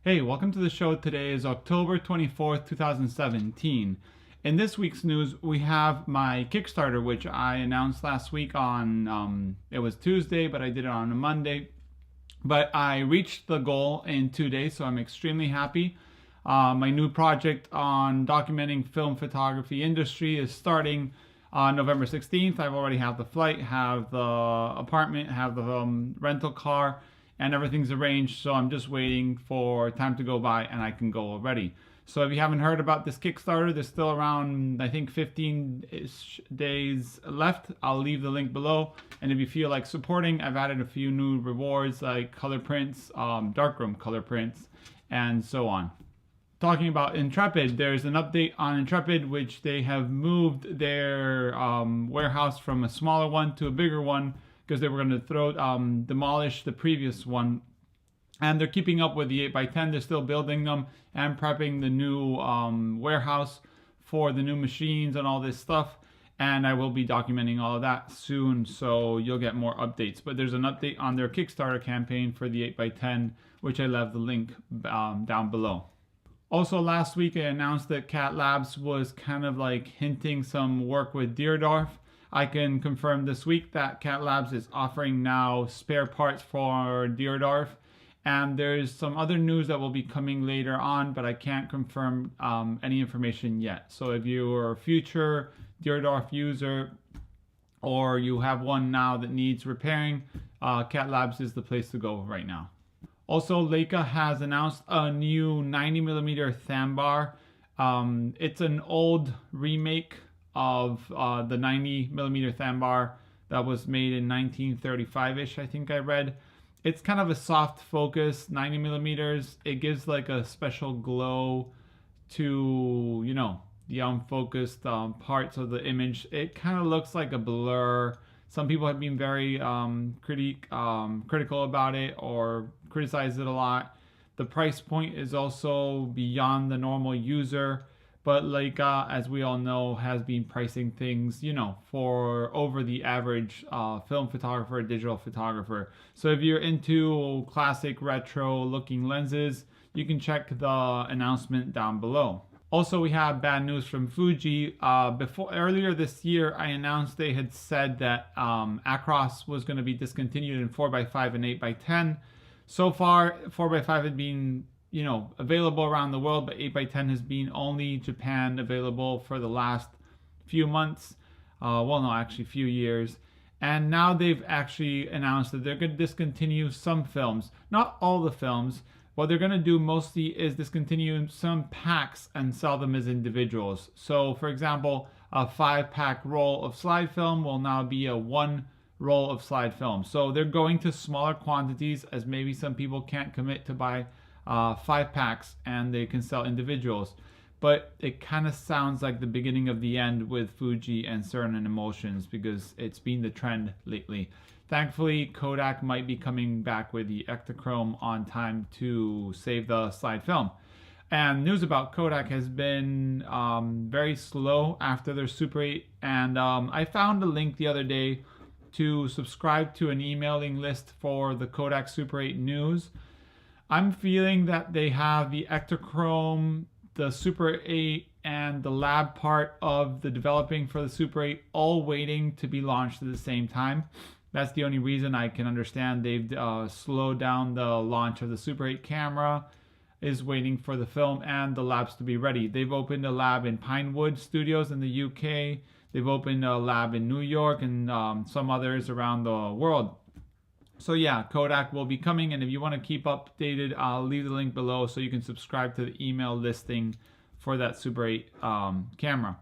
Hey, welcome to the show. Today is October 24th, 2017. In this week's news, we have my Kickstarter, which I announced last week on, it was Tuesday, but I did it on a Monday. But I reached the goal in 2 days, so I'm extremely happy. My new project on documenting film photography industry is starting on November 16th. I've already have the flight, have the apartment, have the rental car, and everything's arranged, so I'm just waiting for time to go by and I can go already. So if you haven't heard about this Kickstarter, there's still around, I think, 15-ish days left. I'll leave the link below. And if you feel like supporting, I've added a few new rewards like color prints, darkroom color prints, and so on. Talking about Intrepid, there's an update on Intrepid, which they have moved their warehouse from a smaller one to a bigger one, because they were going to demolish the previous one. And they're keeping up with the 8x10. They're still building them and prepping the new warehouse for the new machines and all this stuff. And I will be documenting all of that soon, so you'll get more updates. But there's an update on their Kickstarter campaign for the 8x10, which I left the link down below. Also, last week I announced that CatLABS was kind of like hinting some work with Deardorff. I can confirm this week that CatLABS is offering now spare parts for Deardorff, and there's some other news that will be coming later on, but I can't confirm any information yet. So if you're a future Deardorff user or you have one now that needs repairing, CatLABS is the place to go right now. Also, Leica has announced a new 90mm Thambar. It's an old remake of the 90mm Thambar that was made in 1935-ish, I think I read. It's kind of a soft focus, 90mm. It gives like a special glow to, you know, the unfocused parts of the image. It kind of looks like a blur. Some people have been very critical about it or criticized it a lot. The price point is also beyond the normal user. But Leica, as we all know, has been pricing things, you know, for over the average film photographer, digital photographer. So if you're into classic retro looking lenses, you can check the announcement down below. Also, we have bad news from Fuji. Earlier this year, I announced they had said that Acros was going to be discontinued in 4x5 and 8x10. So far, 4x5 had been, you know, available around the world, but 8x10 has been only Japan available for the last few months. Well, no, actually few years. And now they've actually announced that they're going to discontinue some films. Not all the films. What they're going to do mostly is discontinue some packs and sell them as individuals. So, for example, a 5-pack roll of slide film will now be a 1 roll of slide film. So they're going to smaller quantities, as maybe some people can't commit to buy 5 packs and they can sell individuals. But it kind of sounds like the beginning of the end with Fuji and Certain Emulsions, because it's been the trend lately. Thankfully, Kodak might be coming back with the Ektachrome on time to save the slide film. And news about Kodak has been very slow after their Super 8. And I found a link the other day to subscribe to an emailing list for the Kodak Super 8 news. I'm feeling that they have the Ektachrome, the Super 8, and the lab part of the developing for the Super 8 all waiting to be launched at the same time. That's the only reason I can understand they've slowed down the launch of the Super 8 camera, is waiting for the film and the labs to be ready. They've opened a lab in Pinewood Studios in the UK. They've opened a lab in New York and some others around the world. So yeah, Kodak will be coming, and if you want to keep updated, I'll leave the link below so you can subscribe to the email listing for that Super 8 camera.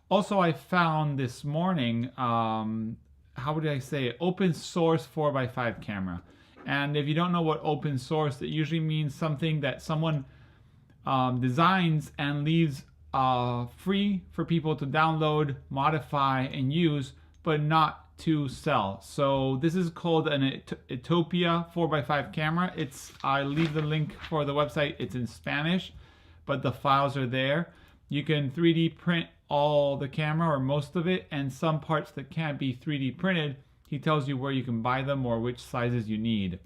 Also, I found this morning, how would I say it? Open source 4x5 camera. And if you don't know what open source, it usually means something that someone designs and leaves free for people to download, modify, and use, but not to sell. So this is called an Utopia 4x5 camera. I leave the link for the website. It's in Spanish, but the files are there. You can 3D print all the camera or most of it, and some parts that can't be 3D printed, he tells you where you can buy them or which sizes you need.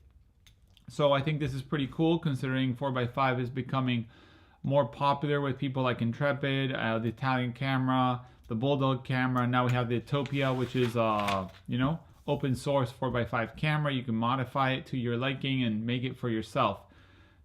So I think this is pretty cool, considering 4x5 is becoming more popular with people like Intrepid, the Italian camera, the Bulldog camera. Now we have the Utopia, which is open source 4x5 camera. You can modify it to your liking and make it for yourself.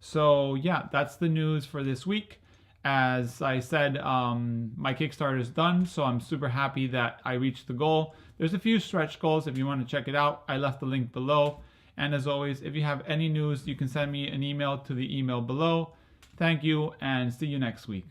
So yeah, that's the news for this week. As I said, my Kickstarter is done, so I'm super happy that I reached the goal. There's a few stretch goals. If you want to check it out, I left the link below. And as always, if you have any news, you can send me an email to the email below. Thank you, and see you next week.